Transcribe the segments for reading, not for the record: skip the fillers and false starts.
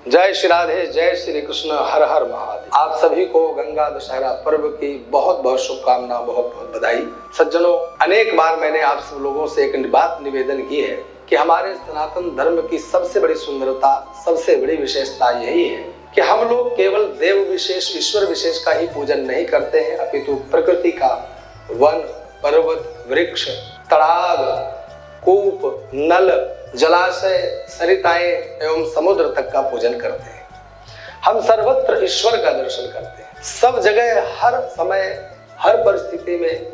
जय श्री राधे, जय श्री कृष्ण, हर हर महादेव। आप सभी को गंगा दशहरा पर्व की बहुत बहुत शुभकामना, बहुत बहुत बधाई। सज्जनों, अनेक बार मैंने आप सब लोगों से एक बात निवेदन की है कि हमारे सनातन धर्म की सबसे बड़ी सुंदरता, सबसे बड़ी विशेषता यही है कि हम लोग केवल देव विशेष, ईश्वर विशेष का ही पूजन नहीं करते हैं, अपितु प्रकृति का, वन, पर्वत, वृक्ष, तड़ाग, कूप, नल, जलाशय, सरिताएं एवं समुद्र तक का पूजन करते हैं। हम सर्वत्र ईश्वर का दर्शन करते हैं। सब जगह, हर समय, हर परिस्थिति में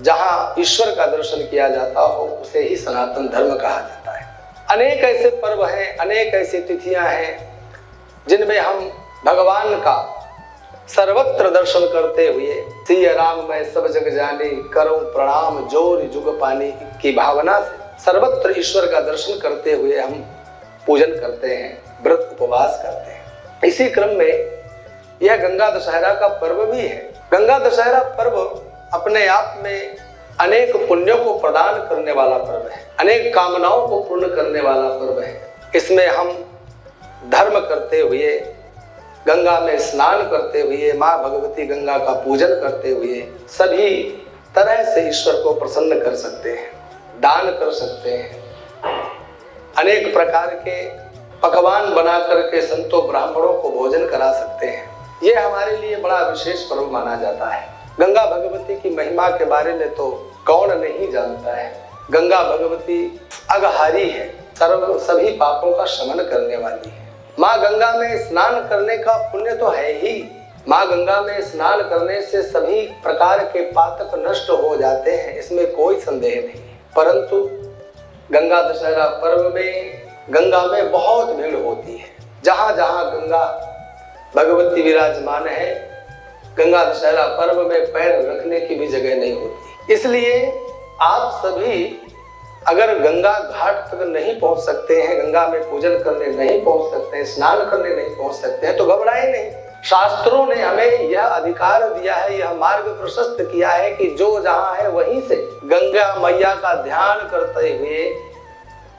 जहां ईश्वर का दर्शन किया जाता हो उसे ही सनातन धर्म कहा जाता है। अनेक ऐसे पर्व हैं, अनेक ऐसी तिथियां हैं जिनमें हम भगवान का सर्वत्र दर्शन करते हुए सिया राम मैं सब जग जाने, करूं प्रणाम जोर जुग पानी की भावना से सर्वत्र ईश्वर का दर्शन करते हुए हम पूजन करते हैं, व्रत उपवास करते हैं। इसी क्रम में यह गंगा दशहरा का पर्व भी है। गंगा दशहरा पर्व अपने आप में अनेक पुण्यों को प्रदान करने वाला पर्व है, अनेक कामनाओं को पूर्ण करने वाला पर्व है। इसमें हम धर्म करते हुए, गंगा में स्नान करते हुए, माँ भगवती गंगा का पूजन करते हुए सभी तरह से ईश्वर को प्रसन्न कर सकते हैं, दान कर सकते हैं, अनेक प्रकार के पकवान बना करके संतों ब्राह्मणों को भोजन करा सकते हैं। ये हमारे लिए बड़ा विशेष पर्व माना जाता है। गंगा भगवती की महिमा के बारे में तो कौन नहीं जानता है। गंगा भगवती अघहारी है, सभी पापों का शमन करने वाली है। माँ गंगा में स्नान करने का पुण्य तो है ही। माँ गंगा में स्नान करने से सभी प्रकार के पातक नष्ट हो जाते हैं, इसमें कोई संदेह नहीं। परंतु गंगा दशहरा पर्व में गंगा में बहुत भीड़ होती है। जहां जहां गंगा भगवती विराजमान है, गंगा दशहरा पर्व में पैर रखने की भी जगह नहीं होती। इसलिए आप सभी अगर गंगा घाट तक नहीं पहुंच सकते हैं, गंगा में पूजन करने नहीं पहुंच सकते हैं, स्नान करने नहीं पहुंच सकते हैं, तो घबराएं नहीं। शास्त्रों ने हमें यह अधिकार दिया है, यह मार्ग प्रशस्त किया है कि जो जहां है वहीं से गंगा मैया का ध्यान करते हुए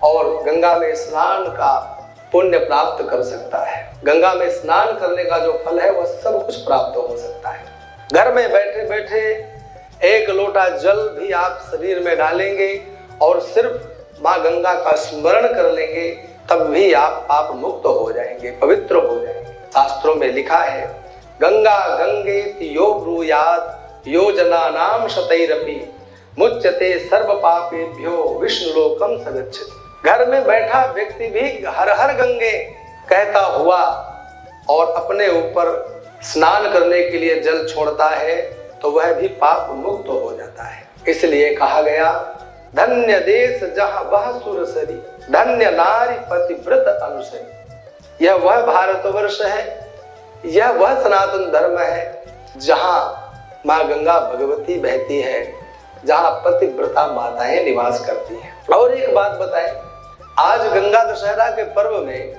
और गंगा में स्नान का पुण्य प्राप्त कर सकता है। गंगा में स्नान करने का जो फल है वह सब कुछ प्राप्त हो सकता है। घर में बैठे बैठे एक लोटा जल भी आप शरीर में डालेंगे और सिर्फ माँ गंगा का स्मरण कर लेंगे, तब भी आप पाप मुक्त हो जाएंगे, पवित्र हो जाएंगे। शास्त्रों में लिखा है, गंगा गंगेति यो ब्रूयात् योजनानां शतैरपि मुच्यते सर्व पापेभ्यो विष्णु लोकम स गच्छति। घर में बैठा व्यक्ति भी हर हर गंगे कहता हुआ और अपने ऊपर स्नान करने के लिए जल छोड़ता है तो वह भी पाप मुक्त हो जाता है। इसलिए कहा गया, धन्य देश जहाँ वह सुरसरी, धन्य नारी पतिव्रत अनुसरी। यह वह भारतवर्ष है, यह वह सनातन धर्म है जहाँ माँ गंगा भगवती बहती है, जहाँ पतिव्रता माताएं निवास करती हैं। और एक बात बताएं, आज गंगा दशहरा के पर्व में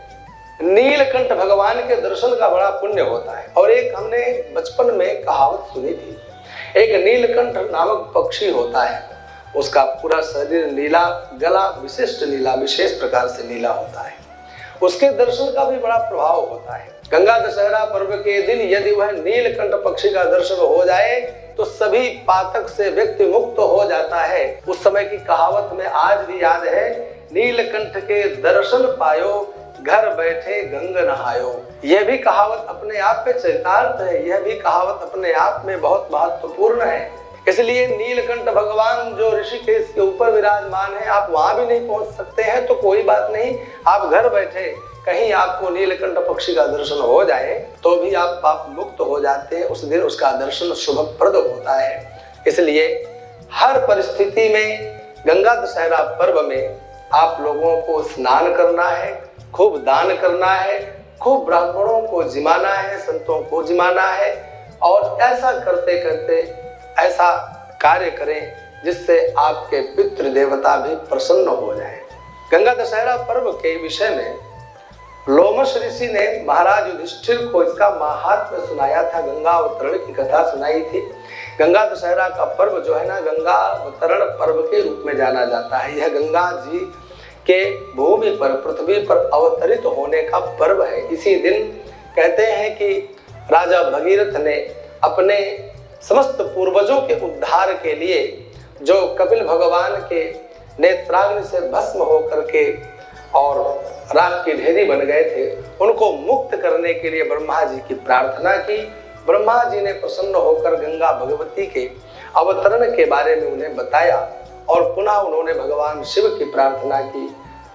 नीलकंठ भगवान के दर्शन का बड़ा पुण्य होता है। और एक हमने बचपन में कहावत सुनी थी, एक नीलकंठ नामक पक्षी होता है, उसका पूरा शरीर नीला, गला विशिष्ट नीला, विशेष प्रकार से नीला होता है। उसके दर्शन का भी बड़ा प्रभाव होता है। गंगा दशहरा पर्व के दिन यदि वह नीलकंठ पक्षी का दर्शन हो जाए तो सभी पातक से व्यक्ति मुक्त हो जाता है। उस समय की कहावत में आज भी याद है, नीलकंठ के दर्शन पायो, घर बैठे गंग नहायो। यह भी कहावत अपने आप में चरितार्थ है, यह भी कहावत अपने आप में बहुत महत्वपूर्ण है। इसलिए नीलकंठ भगवान जो ऋषिकेश के ऊपर विराजमान है, आप वहां भी नहीं पहुंच सकते हैं तो कोई बात नहीं, आप घर बैठे कहीं आपको नीलकंठ पक्षी का दर्शन हो जाए तो भी आप पाप मुक्त हो जाते हैं। उस दिन उसका दर्शन शुभप्रद होता है। इसलिए हर परिस्थिति में गंगा दशहरा पर्व में आप लोगों को स्नान करना है, खूब दान करना है, खूब ब्राह्मणों को जिमाना है, संतों को जिमाना है और ऐसा करते करते ऐसा कार्य करें जिससे आपके पितृ देवता भी प्रसन्न हो जाए। गंगा दशहरा पर्व के विषय में लोमश ऋषि ने महाराज युधिष्ठिर को इसका महात्म्य सुनाया था, गंगा अवतरण की कथा सुनाई थी। गंगा दशहरा का पर्व जो है ना, गंगा अवतरण पर्व के रूप में जाना जाता है। यह गंगा जी के भूमि पर, पृथ्वी पर अवतरित होने का पर्व है। इसी दिन कहते हैं कि राजा भगीरथ ने अपने समस्त पूर्वजों के उद्धार के लिए जो कपिल भगवान के नेत्राग्नि से भस्म होकर के और राख की ढेरी बन गए थे, उनको मुक्त करने के लिए ब्रह्मा जी की प्रार्थना की। ब्रह्मा जी ने प्रसन्न होकर गंगा भगवती के अवतरण के बारे में उन्हें बताया और पुनः उन्होंने भगवान शिव की प्रार्थना की।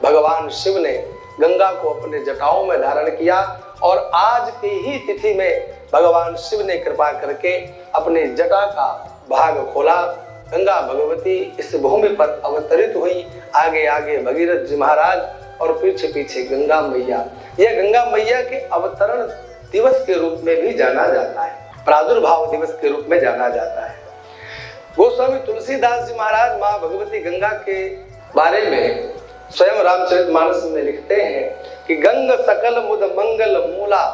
भगवान शिव ने गंगा को अपने जटाओं में धारण किया और आज की ही तिथि में भगवान शिव ने कृपा करके अपनी जटा का भाग खोला। गंगा भगवती इस भूमि पर अवतरित हुई। आगे आगे भगीरथ जी महाराज और पीछे पीछे गंगा मैया। यह गंगा मैया के अवतरण दिवस के रूप में भी जाना जाता है, प्रादुर्भाव दिवस के रूप में जाना जाता है। गोस्वामी तुलसीदास जी महाराज माँ भगवती गंगा के बारे में स्वयं रामचरितमानस में लिखते हैं कि गंग सकल मुद मंगल मूला,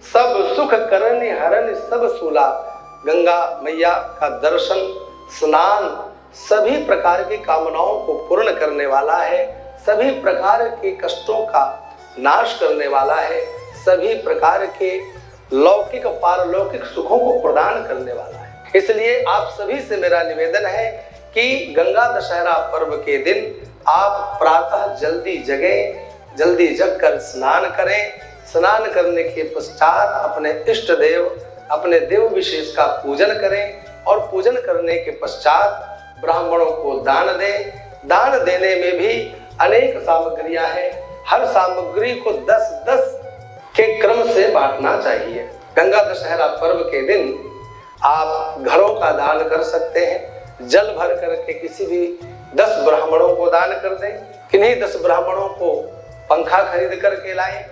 सब सुख करनि हरनि सब सूला। गंगा मैया का दर्शन, स्नान सभी प्रकार की कामनाओं को पूर्ण करने वाला है, सभी प्रकार के कष्टों का नाश करने वाला है, सभी प्रकार के लौकिक पारलौकिक सुखों को प्रदान करने वाला है। इसलिए आप सभी से मेरा निवेदन है कि गंगा दशहरा पर्व के दिन आप प्रातः जल्दी जगें, जल्दी जगकर स्नान करें। स्नान करने के पश्चात अपने इष्ट देव, अपने देव विशेष का पूजन करें और पूजन करने के पश्चात ब्राह्मणों को दान दें। दान देने में भी अनेक सामग्रियां हैं, हर सामग्री को 10-10 के क्रम से बांटना चाहिए। गंगा दशहरा पर्व के दिन आप घरों का दान कर सकते हैं। जल भर करके किसी भी 10 ब्राह्मणों को दान कर दें। किन्हीं 10 ब्राह्मणों को पंखा खरीद करके लाएं,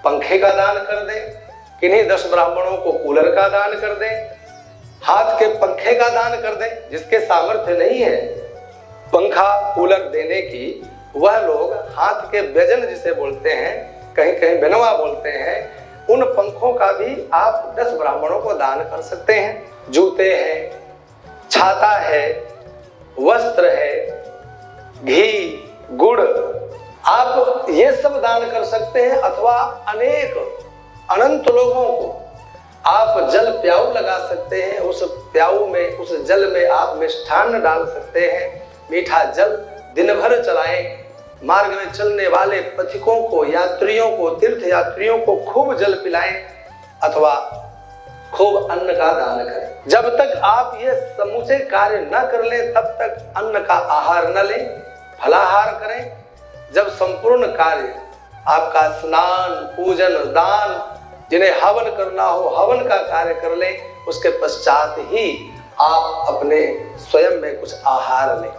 पंखे का दान कर दें। किन्हीं 10 ब्राह्मणों को कूलर का दान कर दें, हाथ के पंखे का दान कर दें। जिसके सामर्थ्य नहीं है पंखा कूलर देने की, वह लोग हाथ के व्यजन जिसे बोलते हैं, कहीं कहीं बेनवा बोलते हैं, उन पंखों का भी आप 10 ब्राह्मणों को दान कर सकते हैं। जूते हैं, छाता है, वस्त्र है, घी, गुड़, आप ये सब दान कर सकते हैं। अथवा अनेक अनंत लोगों को आप जल प्याऊ लगा सकते हैं। उस प्याऊ में, उस जल में आप मिष्ठान्न डाल सकते हैं। मीठा जल दिन भर चलाएं। मार्ग में चलने वाले पथिकों को, यात्रियों को, तीर्थ यात्रियों को खूब जल पिलाएं अथवा खूब अन्न का दान करें। जब तक आप ये समूचे कार्य न कर लें तब तक अन्न का आहार न लें, फलाहार करें। जब संपूर्ण कार्य आपका स्नान, पूजन, दान, जिन्हें हवन करना हो हवन का कार्य कर लें, उसके पश्चात ही आप अपने स्वयं में कुछ आहार लें।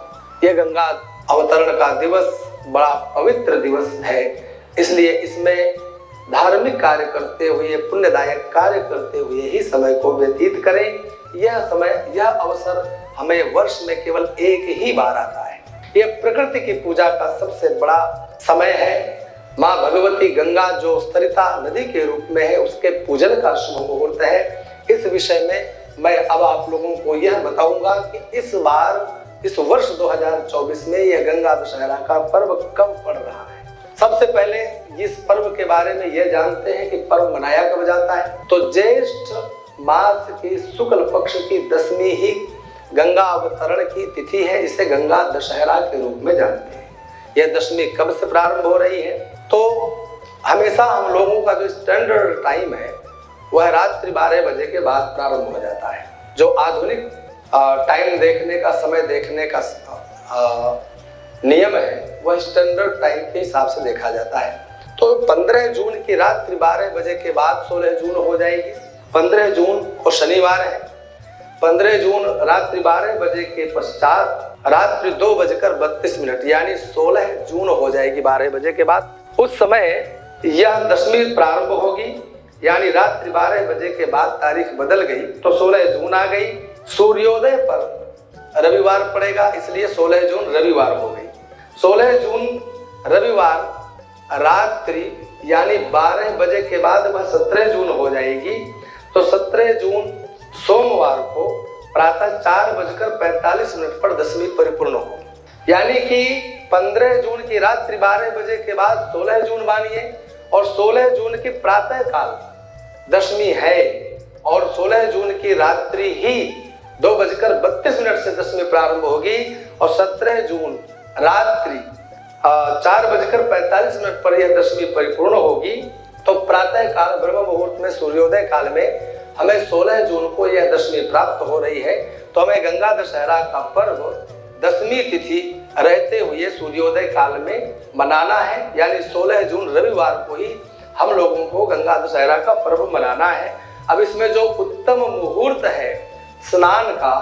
यह गंगा अवतरण का दिवस बड़ा पवित्र दिवस है, इसलिए इसमें धार्मिक कार्य करते हुए, पुण्यदायक कार्य करते हुए ही समय को व्यतीत करें। यह समय, यह अवसर हमें वर्ष में केवल एक ही बार आता है। यह प्रकृति की पूजा का सबसे बड़ा समय है। माँ भगवती गंगा जो सरिता नदी के रूप में है, उसके पूजन का शुभ मुहूर्त है। इस विषय में मैं अब आप लोगों को यह बताऊंगा कि इस बार, इस वर्ष 2024 में यह गंगा दशहरा का पर्व कब पड़ रहा है। सबसे पहले इस पर्व के बारे में यह जानते हैं कि पर्व मनाया कब जाता है। तो ज्येष्ठ मास की शुक्ल पक्ष की 10वीं ही गंगा अवतरण की तिथि है। इसे गंगा दशहरा के रूप में जानते हैं। यह 10वीं कब से प्रारंभ हो रही है? तो हमेशा हम लोगों का जो स्टैंडर्ड टाइम है वह रात्रि 12 बजे के बाद प्रारंभ हो जाता है। जो आधुनिक टाइम देखने का, समय देखने का नियम है, वह स्टैंडर्ड टाइम के हिसाब से देखा जाता है। तो 15 जून की रात्रि 12 बजे के बाद 16 जून हो जाएगी। 15 जून को शनिवार है। 15 जून रात्रि 12 बजे के पश्चात रात्रि 2:32 यानी 16 जून हो जाएगी 12 बजे के बाद। उस समय यह 10वीं प्रारंभ होगी, यानी रात्रि 12 बजे के बाद तारीख बदल गई तो 16 जून आ गई। सूर्योदय पर रविवार पड़ेगा, इसलिए 16 जून रविवार हो गई। 16 जून रविवार रात्रि यानी 12 बजे के बाद वह 17 जून हो जाएगी। तो 17 जून सोमवार को प्रातः 4:45 पर 10वीं परिपूर्ण होगी। यानी कि 15 जून की रात्रि 12 बजे के बाद 16 जून मानिए, और 16 जून की प्रातः काल दशमी है, और 16 जून की रात्रि ही 2:32 से दशमी प्रारंभ होगी, और 17 जून रात्रि 4:45 पर यह दशमी परिपूर्ण होगी। तो प्रातः काल ब्रह्म मुहूर्त में सूर्योदय काल में हमें 16 जून को यह दशमी प्राप्त हो रही है। तो हमें गंगा दशहरा का पर्व दशमी तिथि रहते हुए सूर्योदय काल में मनाना है, यानी 16 जून रविवार को ही हम लोगों को गंगा दशहरा का पर्व मनाना है। अब इसमें जो उत्तम मुहूर्त है स्नान का,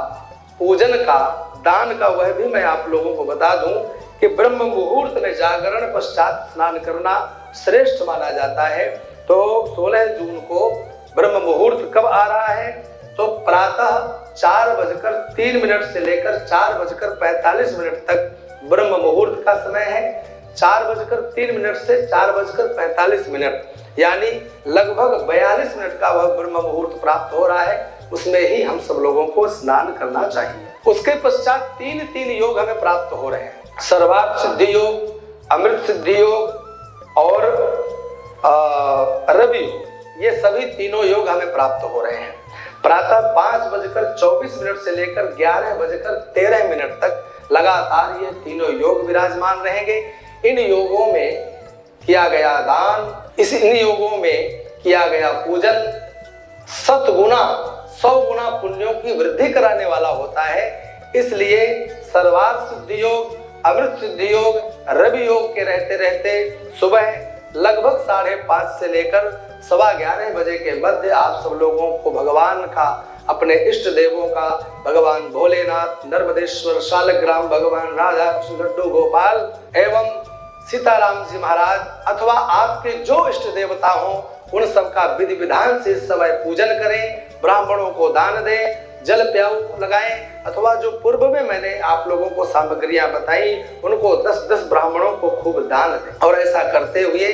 पूजन का, दान का, वह भी मैं आप लोगों को बता दूं कि ब्रह्म मुहूर्त में जागरण पश्चात स्नान करना श्रेष्ठ माना जाता है। तो 16 जून को ब्रह्म मुहूर्त कब आ रहा है? तो प्रातः 4:03 से लेकर 4:45 तक ब्रह्म मुहूर्त का समय है। 4:03 से 4:45, यानी लगभग 42 मिनट का वह ब्रह्म मुहूर्त प्राप्त हो रहा है। उसमें ही हम सब लोगों को स्नान करना चाहिए। उसके पश्चात तीन योग हमें प्राप्त हो रहे हैं, सर्वार्थ सिद्धि योग, अमृत सिद्धि योग और रवि योग। ये सभी तीनों योग हमें प्राप्त हो रहे हैं। प्रातः 5:24 से लेकर 11:13 तक लगातार ये तीनों योग विराजमान रहेंगे। इन योगों में किया गया दान, इन योगों में किया गया पूजन 100 गुना पुण्यों की वृद्धि कराने वाला होता है। इसलिए सर्वार्थ सिद्धि योग, अमृत सिद्धि योग, रवि योग के रहते रहते सुबह लगभग 5:30 से लेकर 11:15 बजे के मध्य आप सब लोगों को भगवान का, अपने इष्ट देवों का, भगवान भोलेनाथ, नर्मदेश्वर, शालग्राम, भगवान राधा कृष्ण, लड्डू गोपाल एवं सीताराम जी महाराज अथवा आपके जो इष्ट देवता हो उन सबका विधि विधान से इस समय पूजन करें, ब्राह्मणों को दान दें, जल प्याऊ लगाएं, अथवा जो पूर्व में मैंने आप लोगों को सामग्रियां बताई उनको 10-10 ब्राह्मणों को खूब दान दें। और ऐसा करते हुए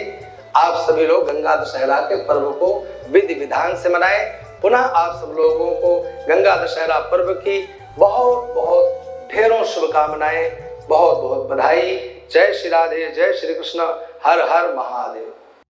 आप सभी लोग गंगा दशहरा के पर्व को विधि विधान से मनाएं। पुनः आप सब लोगों को गंगा दशहरा पर्व की बहुत बहुत ढेरों शुभकामनाएं, बहुत बहुत बधाई। जय श्री राधे, जय श्री कृष्ण, हर हर महादेव।